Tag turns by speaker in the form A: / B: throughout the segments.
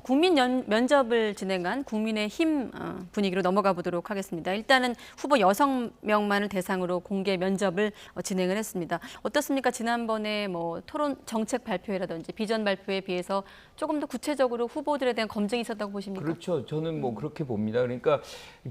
A: 국민 면접을 진행한 국민의힘 분위기로 넘어가 보도록 하겠습니다. 일단은 후보 6명만을 대상으로 공개 면접을 진행을 했습니다. 어떻습니까? 지난번에 뭐 토론 정책 발표회라든지 비전 발표에 비해서 조금 더 구체적으로 후보들에 대한 검증이 있었다고 보십니까?
B: 그렇죠. 저는 뭐 그렇게 봅니다. 그러니까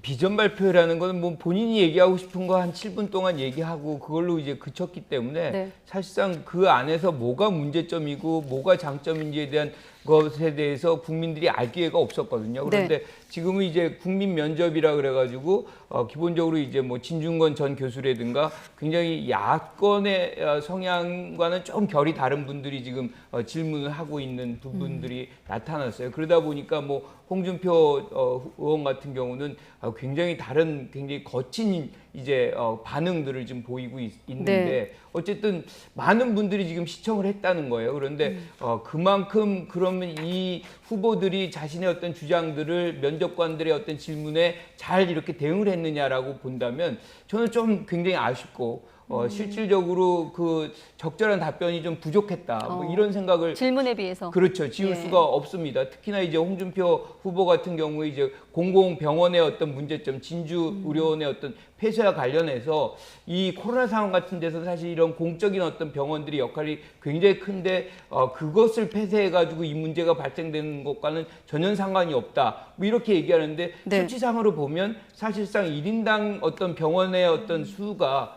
B: 비전 발표회라는 거는 뭐 본인이 얘기하고 싶은 거 한 7분 동안 얘기하고 그걸로 이제 그쳤기 때문에
A: 네.
B: 사실상 그 안에서 뭐가 문제점이고 뭐가 장점인지에 대한 것에 대해서 국민들이 알 기회가 없었거든요. 그런데
A: 네.
B: 지금은 이제 국민 면접이라 그래가지고 기본적으로 이제 뭐 진중권 전 교수라든가 굉장히 야권의 성향과는 좀 결이 다른 분들이 지금 질문을 하고 있는 부분들이 나타났어요. 그러다 보니까 뭐 홍준표 의원 같은 경우는 굉장히 다른 굉장히 거친 이제 반응들을 좀 보이고 있는데
A: 네.
B: 어쨌든 많은 분들이 지금 시청을 했다는 거예요. 그런데 그만큼 그러면 이 후보들이 자신의 어떤 주장들을 면접관들의 어떤 질문에 잘 이렇게 대응을 했느냐라고 본다면 저는 좀 굉장히 아쉽고 실질적으로 그 적절한 답변이 좀 부족했다. 뭐 이런 생각을
A: 질문에 비해서.
B: 그렇죠. 지울 수가 없습니다. 특히나 이제 홍준표 후보 같은 경우에 이제 공공병원의 어떤 문제점, 진주 의료원의 어떤 폐쇄와 관련해서 이 코로나 상황 같은 데서 사실 이런 공적인 어떤 병원들이 역할이 굉장히 큰데 그것을 폐쇄해가지고 이 문제가 발생되는 것과는 전혀 상관이 없다. 뭐 이렇게 얘기하는데
A: 네.
B: 수치상으로 보면 사실상 1인당 어떤 병원의 어떤 수가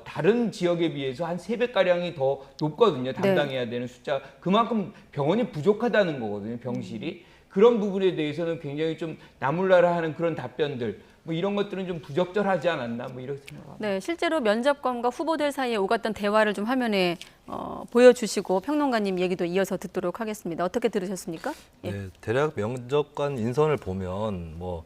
B: 다른 지역에 비해서 한 3배가량이 더 높거든요. 담당해야 되는 숫자. 그만큼 병원이 부족하다는 거거든요. 병실이. 그런 부분에 대해서는 굉장히 좀 나몰라라 하는 그런 답변들. 뭐 이런 것들은 좀 부적절하지 않았나 뭐 이렇게 생각합니다.
A: 네, 실제로 면접관과 후보들 사이에 오갔던 대화를 좀 화면에 보여주시고 평론가님 얘기도 이어서 듣도록 하겠습니다. 어떻게 들으셨습니까? 예.
C: 네, 대략 면접관 인선을 보면 뭐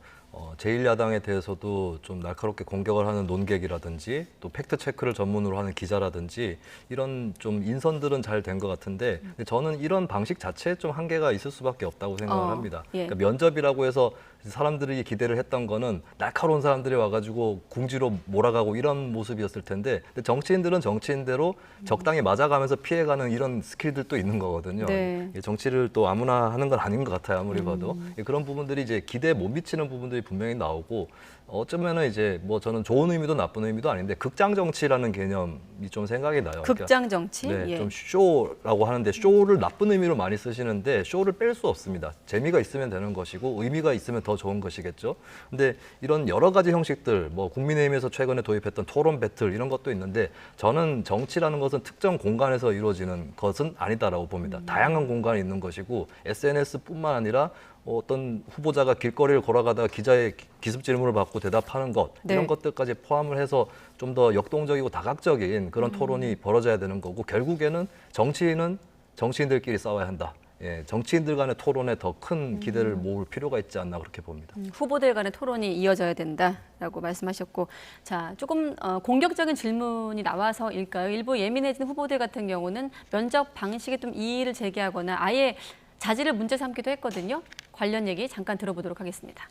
C: 제1야당에 대해서도 좀 날카롭게 공격을 하는 논객이라든지 또 팩트 체크를 전문으로 하는 기자라든지 이런 좀 인선들은 잘 된 것 같은데 저는 이런 방식 자체에 좀 한계가 있을 수밖에 없다고 생각을 합니다.
A: 예.
C: 그러니까 면접이라고 해서 사람들이 기대를 했던 거는 날카로운 사람들이 와가지고 궁지로 몰아가고 이런 모습이었을 텐데 근데 정치인들은 정치인대로 적당히 맞아가면서 피해가는 이런 스킬들도 있는 거거든요.
A: 네.
C: 정치를 또 아무나 하는 건 아닌 것 같아요. 아무리 봐도. 그런 부분들이 이제 기대에 못 미치는 부분들이 분명히 나오고 어쩌면은 이제 뭐 저는 좋은 의미도 나쁜 의미도 아닌데 극장 정치라는 개념이 좀 생각이 나요.
A: 극장 정치?
C: 네,
A: 예.
C: 좀 쇼라고 하는데 쇼를 나쁜 의미로 많이 쓰시는데 쇼를 뺄 수 없습니다. 재미가 있으면 되는 것이고 의미가 있으면 더 좋은 것이겠죠. 근데 이런 여러 가지 형식들, 뭐 국민의힘에서 최근에 도입했던 토론 배틀 이런 것도 있는데 저는 정치라는 것은 특정 공간에서 이루어지는 것은 아니다라고 봅니다. 다양한 공간이 있는 것이고 SNS뿐만 아니라 어떤 후보자가 길거리를 걸어가다가 기자의 기습 질문을 받고 대답하는 것 이런
A: 네.
C: 것들까지 포함을 해서 좀 더 역동적이고 다각적인 그런 토론이 벌어져야 되는 거고 결국에는 정치인은 정치인들끼리 싸워야 한다. 예, 정치인들 간의 토론에 더 큰 기대를 모을 필요가 있지 않나 그렇게 봅니다.
A: 후보들 간의 토론이 이어져야 된다라고 말씀하셨고, 자, 조금 공격적인 질문이 나와서일까요? 일부 예민해진 후보들 같은 경우는 면접 방식에 좀 이의를 제기하거나 아예 자질을 문제 삼기도 했거든요. 관련 얘기 잠깐 들어보도록 하겠습니다.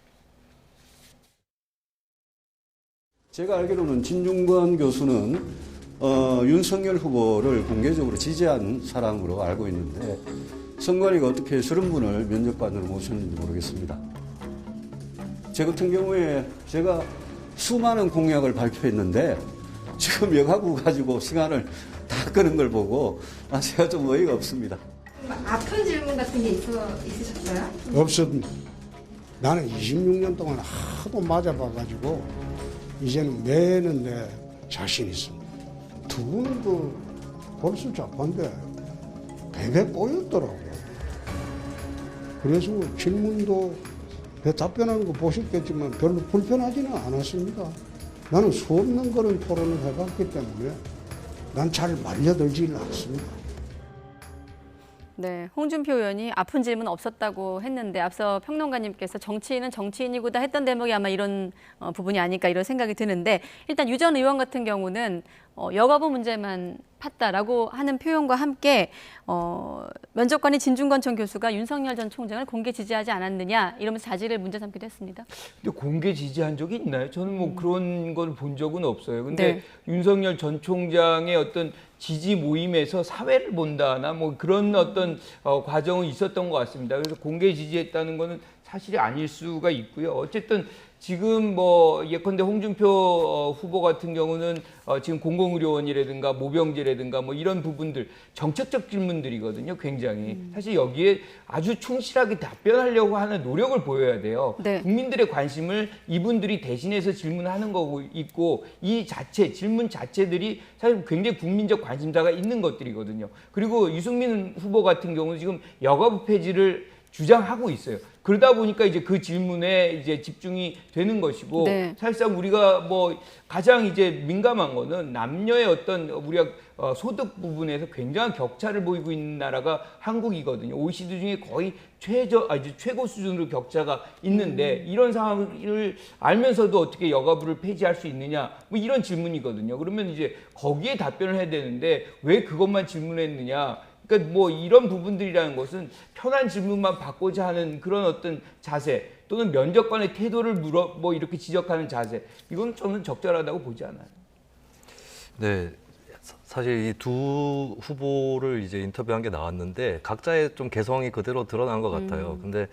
D: 제가 알기로는 진중권 교수는 윤석열 후보를 공개적으로 지지한 사람으로 알고 있는데 선관위가 어떻게 저런 분을 면접관으로 모셨는지 모르겠습니다. 제 같은 경우에 제가 수많은 공약을 발표했는데 지금 여가부 가지고 시간을 다 끄는 걸 보고 제가 좀 어이가 없습니다.
E: 아픈 질문 같은 게 있으셨어요?
F: 없었는데 나는 26년 동안 하도 맞아봐가지고 이제는 매는 자신 있습니다. 두 분은 그 벌써 잡한데 베베 꼬였더라고요. 그래서 질문도 답변하는 거 보셨겠지만 별로 불편하지는 않았습니다. 나는 수 없는 그런 토론을 해봤기 때문에 난 잘 말려들지는 않습니다.
A: 네, 홍준표 의원이 아픈 질문 없었다고 했는데 앞서 평론가님께서 정치인은 정치인이고다 했던 대목이 아마 이런 부분이 아닐까 이런 생각이 드는데 일단 유 전 의원 같은 경우는 여가부 문제만 팠다라고 하는 표현과 함께 면접관인 진중권 전 교수가 윤석열 전 총장을 공개 지지하지 않았느냐 이러면서 자질을 문제 삼기도 했습니다.
B: 근데 공개 지지한 적이 있나요? 저는 뭐 그런 걸 본 적은 없어요. 근데
A: 네.
B: 윤석열 전 총장의 어떤 지지 모임에서 사회를 본다나 뭐 그런 어떤 과정은 있었던 것 같습니다. 그래서 공개 지지했다는 거는 사실이 아닐 수가 있고요. 어쨌든 지금 뭐 예컨대 홍준표 후보 같은 경우는 지금 공공의료원이라든가 모병제라든가 뭐 이런 부분들 정책적 질문들이거든요. 굉장히 사실 여기에 아주 충실하게 답변하려고 하는 노력을 보여야 돼요.
A: 네.
B: 국민들의 관심을 이분들이 대신해서 질문하는 거고 있고 이 자체 질문 자체들이 사실 굉장히 국민적 관심사가 있는 것들이거든요. 그리고 유승민 후보 같은 경우는 지금 여가부 폐지를 주장하고 있어요. 그러다 보니까 이제 그 질문에 이제 집중이 되는 것이고
A: 네.
B: 사실상 우리가 뭐 가장 이제 민감한 거는 남녀의 어떤 우리가 소득 부분에서 굉장한 격차를 보이고 있는 나라가 한국이거든요. OECD 중에 거의 최고 수준으로 격차가 있는데 이런 상황을 알면서도 어떻게 여가부를 폐지할 수 있느냐 뭐 이런 질문이거든요. 그러면 이제 거기에 답변을 해야 되는데 왜 그것만 질문했느냐? 그러니까 뭐 이런 부분들이라는 것은 편한 질문만 받고자 하는 그런 어떤 자세 또는 면접관의 태도를 뭐 이렇게 지적하는 자세 이건 저는 적절하다고 보지 않아요.
C: 네. 사실 이 두 후보를 이제 인터뷰한 게 나왔는데 각자의 좀 개성이 그대로 드러난 것 같아요. 근데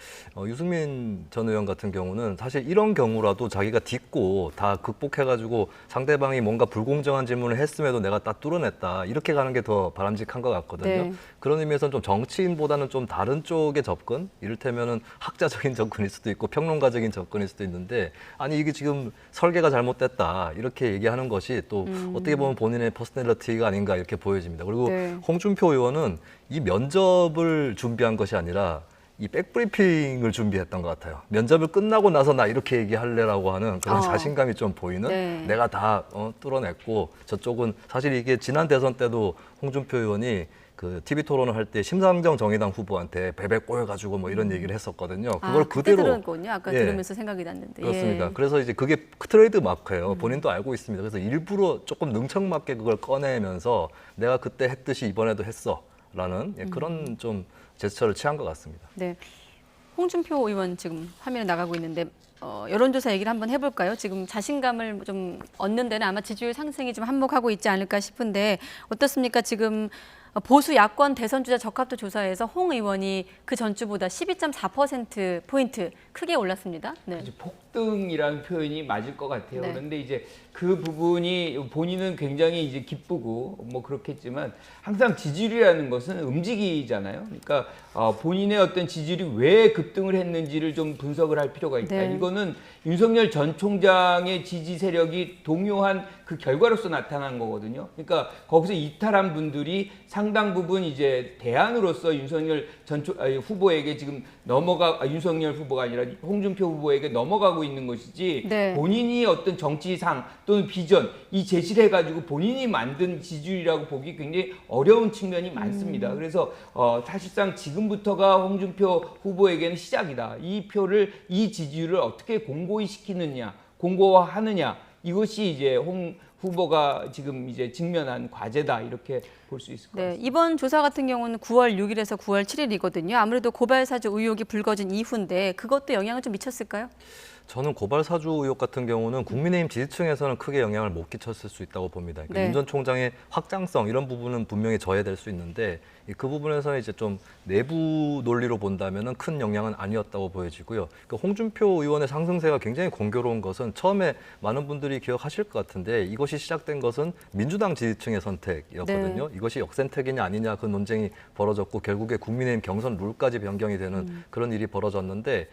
C: 유승민 전 의원 같은 경우는 사실 이런 경우라도 자기가 딛고 다 극복해가지고 상대방이 뭔가 불공정한 질문을 했음에도 내가 딱 뚫어냈다 이렇게 가는 게 더 바람직한 것 같거든요.
A: 네.
C: 그런 의미에서는 좀 정치인보다는 좀 다른 쪽의 접근, 이를테면은 학자적인 접근일 수도 있고 평론가적인 접근일 수도 있는데 아니 이게 지금 설계가 잘못됐다 이렇게 얘기하는 것이 또 어떻게 보면 본인의 퍼스널리티가 아닌가 이렇게 보여집니다. 그리고
A: 네.
C: 홍준표 의원은 이 면접을 준비한 것이 아니라 이 백브리핑을 준비했던 것 같아요. 면접을 끝나고 나서 나 이렇게 얘기할래라고 하는 그런 자신감이 좀 보이는
A: 네.
C: 내가 다 뚫어냈고 저쪽은 사실 이게 지난 대선 때도 홍준표 의원이 그 TV 토론을 할 때 심상정 정의당 후보한테 베베 꼬여가지고 뭐 이런 얘기를 했었거든요. 그걸
A: 그때
C: 그대로
A: 들었군요. 아까
C: 예.
A: 들으면서 생각이 났는데.
C: 그렇습니다.
A: 예.
C: 그래서 이제 그게 트레이드 마크예요. 본인도 알고 있습니다. 그래서 일부러 조금 능청맞게 그걸 꺼내면서 내가 그때 했듯이 이번에도 했어라는 그런 좀 제스처를 취한 것 같습니다.
A: 네. 홍준표 의원 지금 화면에 나가고 있는데 여론조사 얘기를 한번 해볼까요? 지금 자신감을 좀 얻는 데는 아마 지지율 상승이 좀 한몫하고 있지 않을까 싶은데 어떻습니까? 지금 보수 야권 대선 주자 적합도 조사에서 홍 의원이 그 전주보다 12.4%포인트 크게 올랐습니다. 네.
B: 폭등이라는 표현이 맞을 것 같아요.
A: 네.
B: 그런데 이제 그 부분이 본인은 굉장히 이제 기쁘고 뭐 그렇겠지만 항상 지지율이라는 것은 움직이잖아요. 그러니까 본인의 어떤 지지율이 왜 급등을 했는지를 좀 분석을 할 필요가 있다.
A: 네.
B: 이거는 윤석열 전 총장의 지지 세력이 동요한 그 결과로서 나타난 거거든요. 그러니까 거기서 이탈한 분들이 상당 부분 이제 대안으로서 윤석열 후보에게 지금 윤석열 후보가 아니라 홍준표 후보에게 넘어가고 있는 것이지
A: 네.
B: 본인이 어떤 정치상 또는 비전 이 제시를 해가지고 본인이 만든 지지율이라고 보기 굉장히 어려운 측면이 많습니다. 그래서 사실상 지금부터가 홍준표 후보에게는 시작이다. 이 지지율을 어떻게 공고히 시키느냐, 공고화하느냐 이것이 이제 홍 후보가 지금 이제 직면한 과제다 이렇게 볼 수 있을 것 같습니다.
A: 네, 이번 조사 같은 경우는 9월 6일에서 9월 7일이거든요. 아무래도 고발사주 의혹이 불거진 이후인데 그것도 영향을 좀 미쳤을까요?
C: 저는 고발사주 의혹 같은 경우는 국민의힘 지지층에서는 크게 영향을 못 끼쳤을 수 있다고 봅니다. 그러니까
A: 네.
C: 윤 전 총장의 확장성 이런 부분은 분명히 저해될 수 있는데 그 부분에서는 이제 좀 내부 논리로 본다면은 큰 영향은 아니었다고 보여지고요. 그러니까 홍준표 의원의 상승세가 굉장히 공교로운 것은 처음에 많은 분들이 기억하실 것 같은데 이것이 시작된 것은 민주당 지지층의 선택이었거든요.
A: 네.
C: 이것이 역선택이냐 아니냐 그 논쟁이 벌어졌고 결국에 국민의힘 경선 룰까지 변경이 되는 그런 일이 벌어졌는데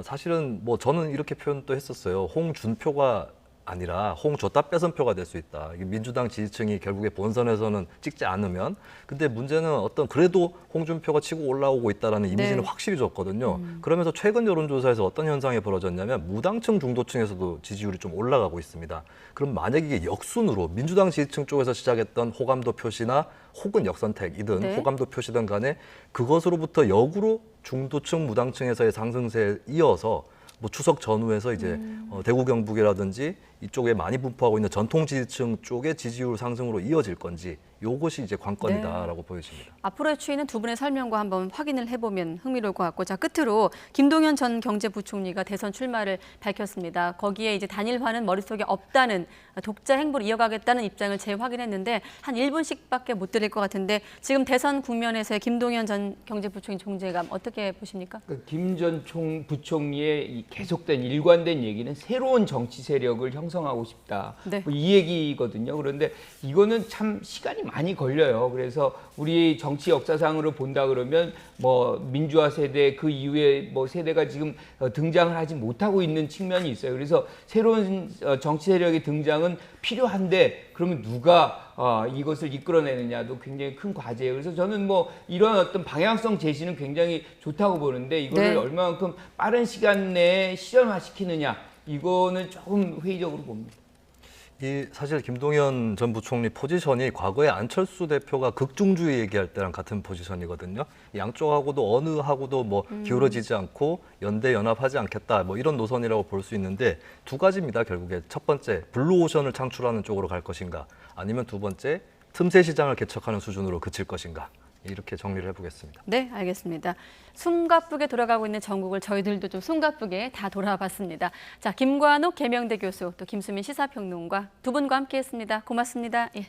C: 사실은 뭐 저는 이렇게 표현도 했었어요. 홍준표가 아니라 홍줬다 뺏은 표가 될 수 있다. 민주당 지지층이 결국에 본선에서는 찍지 않으면 근데 문제는 어떤 그래도 홍준표가 치고 올라오고 있다라는 이미지는
A: 네.
C: 확실히 줬거든요. 그러면서 최근 여론조사에서 어떤 현상이 벌어졌냐면 무당층 중도층에서도 지지율이 좀 올라가고 있습니다. 그럼 만약에 이게 역순으로 민주당 지지층 쪽에서 시작했던 호감도 표시나 혹은 역선택이든
A: 네.
C: 호감도 표시든 간에 그것으로부터 역으로 중도층 무당층에서의 상승세에 이어서 뭐 추석 전후에서 이제 대구 경북이라든지 이쪽에 많이 분포하고 있는 전통 지지층 쪽의 지지율 상승으로 이어질 건지 요것이 이제 관건이다라고 보여집니다.
A: 앞으로의 추이는 두 분의 설명과 한번 확인을 해보면 흥미로울 것 같고, 자 끝으로 김동연 전 경제부총리가 대선 출마를 밝혔습니다. 거기에 이제 단일화는 머릿속에 없다는 독자 행보를 이어가겠다는 입장을 재확인했는데 한 1분씩밖에 못 드릴 것 같은데 지금 대선 국면에서의 김동연 전 경제부총리 존재감 어떻게 보십니까?
B: 김 전 부총리의 이 계속된 일관된 얘기는 새로운 정치 세력을 형성하고 싶다.
A: 네.
B: 뭐이 얘기거든요. 그런데 이거는 참 시간이 많이 걸려요. 그래서 우리 정치 역사상으로 본다 그러면 뭐 민주화 세대 그 이후에 뭐 세대가 지금 등장을 하지 못하고 있는 측면이 있어요. 그래서 새로운 정치 세력의 등장은 필요한데 그러면 누가 이것을 이끌어내느냐도 굉장히 큰 과제예요. 그래서 저는 뭐 이런 어떤 방향성 제시는 굉장히 좋다고 보는데 이거를
A: 네.
B: 얼마만큼 빠른 시간 내에 실현화시키느냐 이거는 조금 회의적으로 봅니다.
C: 이 사실 김동연 전 부총리 포지션이 과거에 안철수 대표가 극중주의 얘기할 때랑 같은 포지션이거든요. 양쪽하고도 어느 하고도 뭐 기울어지지 않고 연대 연합하지 않겠다 뭐 이런 노선이라고 볼 수 있는데 두 가지입니다. 결국에 첫 번째 블루오션을 창출하는 쪽으로 갈 것인가 아니면 두 번째 틈새 시장을 개척하는 수준으로 그칠 것인가 이렇게 정리를 해보겠습니다.
A: 네, 알겠습니다. 숨가쁘게 돌아가고 있는 전국을 저희들도 좀 숨가쁘게 다 돌아봤습니다. 자, 김관욱 계명대 교수, 또 김수민 시사평론가 두 분과 함께했습니다. 고맙습니다. 예.